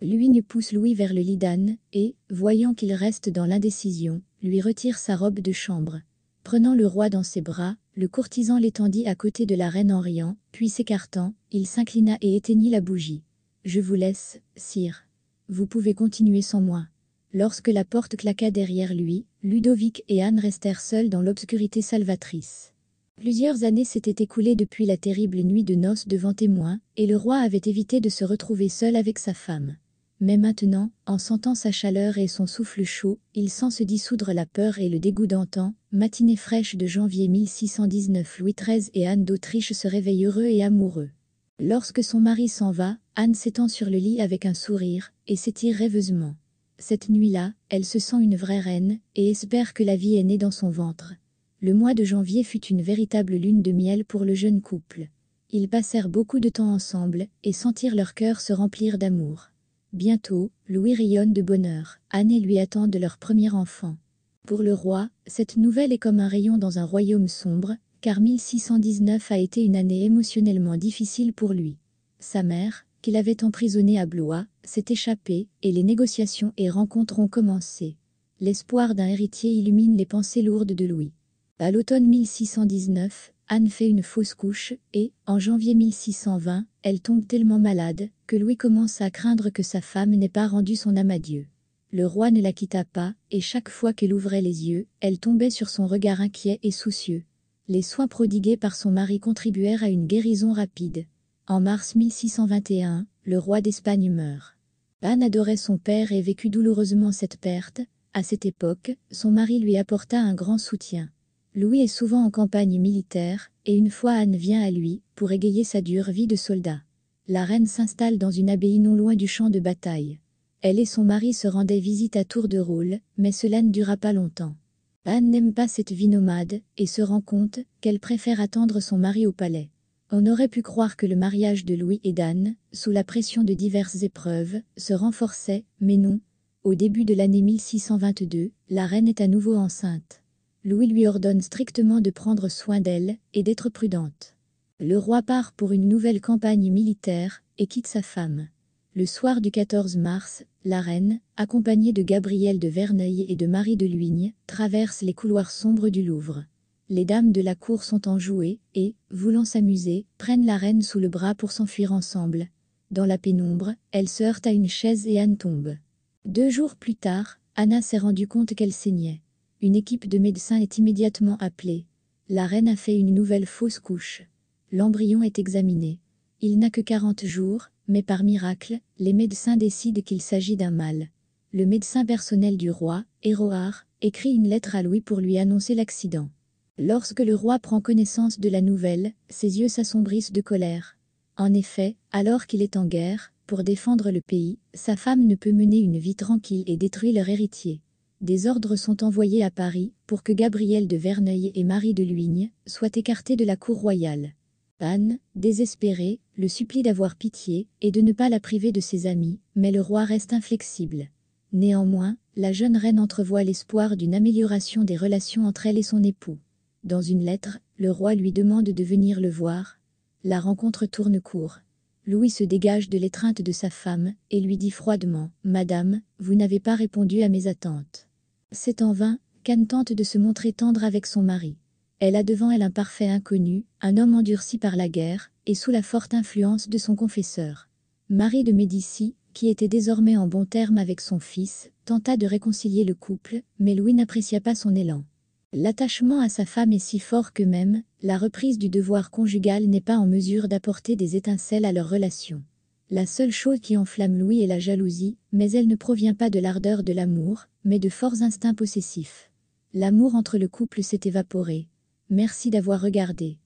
Luynes pousse Louis vers le lit d'Anne et, voyant qu'il reste dans l'indécision, lui retire sa robe de chambre. Prenant le roi dans ses bras, le courtisan l'étendit à côté de la reine en riant, puis s'écartant, il s'inclina et éteignit la bougie. « Je vous laisse, sire. Vous pouvez continuer sans moi. » Lorsque la porte claqua derrière lui, Ludovic et Anne restèrent seuls dans l'obscurité salvatrice. Plusieurs années s'étaient écoulées depuis la terrible nuit de noces devant témoins, et le roi avait évité de se retrouver seul avec sa femme. Mais maintenant, en sentant sa chaleur et son souffle chaud, il sent se dissoudre la peur et le dégoût d'antan. Matinée fraîche de janvier 1619, Louis XIII et Anne d'Autriche se réveillent heureux et amoureux. Lorsque son mari s'en va, Anne s'étend sur le lit avec un sourire, et s'étire rêveusement. Cette nuit-là, elle se sent une vraie reine, et espère que la vie est née dans son ventre. Le mois de janvier fut une véritable lune de miel pour le jeune couple. Ils passèrent beaucoup de temps ensemble, et sentirent leur cœur se remplir d'amour. Bientôt, Louis rayonne de bonheur. Anne et lui attendent leur premier enfant. Pour le roi, cette nouvelle est comme un rayon dans un royaume sombre, car 1619 a été une année émotionnellement difficile pour lui. Sa mère, qu'il avait emprisonnée à Blois, s'est échappée, et les négociations et rencontres ont commencé. L'espoir d'un héritier illumine les pensées lourdes de Louis. À l'automne 1619, Anne fait une fausse couche, et, en janvier 1620, elle tombe tellement malade, que Louis commence à craindre que sa femme n'ait pas rendu son âme à Dieu. Le roi ne la quitta pas, et chaque fois qu'elle ouvrait les yeux, elle tombait sur son regard inquiet et soucieux. Les soins prodigués par son mari contribuèrent à une guérison rapide. En mars 1621, le roi d'Espagne meurt. Anne adorait son père et vécut douloureusement cette perte. À cette époque, son mari lui apporta un grand soutien. Louis est souvent en campagne militaire, et une fois Anne vient à lui, pour égayer sa dure vie de soldat. La reine s'installe dans une abbaye non loin du champ de bataille. Elle et son mari se rendaient visite à tour de rôle, mais cela ne dura pas longtemps. Anne n'aime pas cette vie nomade, et se rend compte qu'elle préfère attendre son mari au palais. On aurait pu croire que le mariage de Louis et d'Anne, sous la pression de diverses épreuves, se renforçait, mais non. Au début de l'année 1622, la reine est à nouveau enceinte. Louis lui ordonne strictement de prendre soin d'elle, et d'être prudente. Le roi part pour une nouvelle campagne militaire, et quitte sa femme. Le soir du 14 mars, la reine, accompagnée de Gabrielle de Verneuil et de Marie de Luynes, traverse les couloirs sombres du Louvre. Les dames de la cour sont enjouées, et, voulant s'amuser, prennent la reine sous le bras pour s'enfuir ensemble. Dans la pénombre, elle se heurte à une chaise et Anne tombe. 2 jours plus tard, Anna s'est rendue compte qu'elle saignait. Une équipe de médecins est immédiatement appelée. La reine a fait une nouvelle fausse couche. L'embryon est examiné. Il n'a que 40 jours, mais par miracle, les médecins décident qu'il s'agit d'un mâle. Le médecin personnel du roi, Héroard, écrit une lettre à Louis pour lui annoncer l'accident. Lorsque le roi prend connaissance de la nouvelle, ses yeux s'assombrissent de colère. En effet, alors qu'il est en guerre, pour défendre le pays, sa femme ne peut mener une vie tranquille et détruit leur héritier. Des ordres sont envoyés à Paris pour que Gabrielle de Verneuil et Marie de Luynes soient écartées de la cour royale. Anne, désespérée, le supplie d'avoir pitié et de ne pas la priver de ses amis, mais le roi reste inflexible. Néanmoins, la jeune reine entrevoit l'espoir d'une amélioration des relations entre elle et son époux. Dans une lettre, le roi lui demande de venir le voir. La rencontre tourne court. Louis se dégage de l'étreinte de sa femme et lui dit froidement « Madame, vous n'avez pas répondu à mes attentes ». C'est en vain qu'Anne tente de se montrer tendre avec son mari. Elle a devant elle un parfait inconnu, un homme endurci par la guerre, et sous la forte influence de son confesseur. Marie de Médicis, qui était désormais en bons termes avec son fils, tenta de réconcilier le couple, mais Louis n'apprécia pas son élan. L'attachement à sa femme est si fort que même, la reprise du devoir conjugal n'est pas en mesure d'apporter des étincelles à leur relation. La seule chose qui enflamme Louis est la jalousie, mais elle ne provient pas de l'ardeur de l'amour, mais de forts instincts possessifs. L'amour entre le couple s'est évaporé. Merci d'avoir regardé.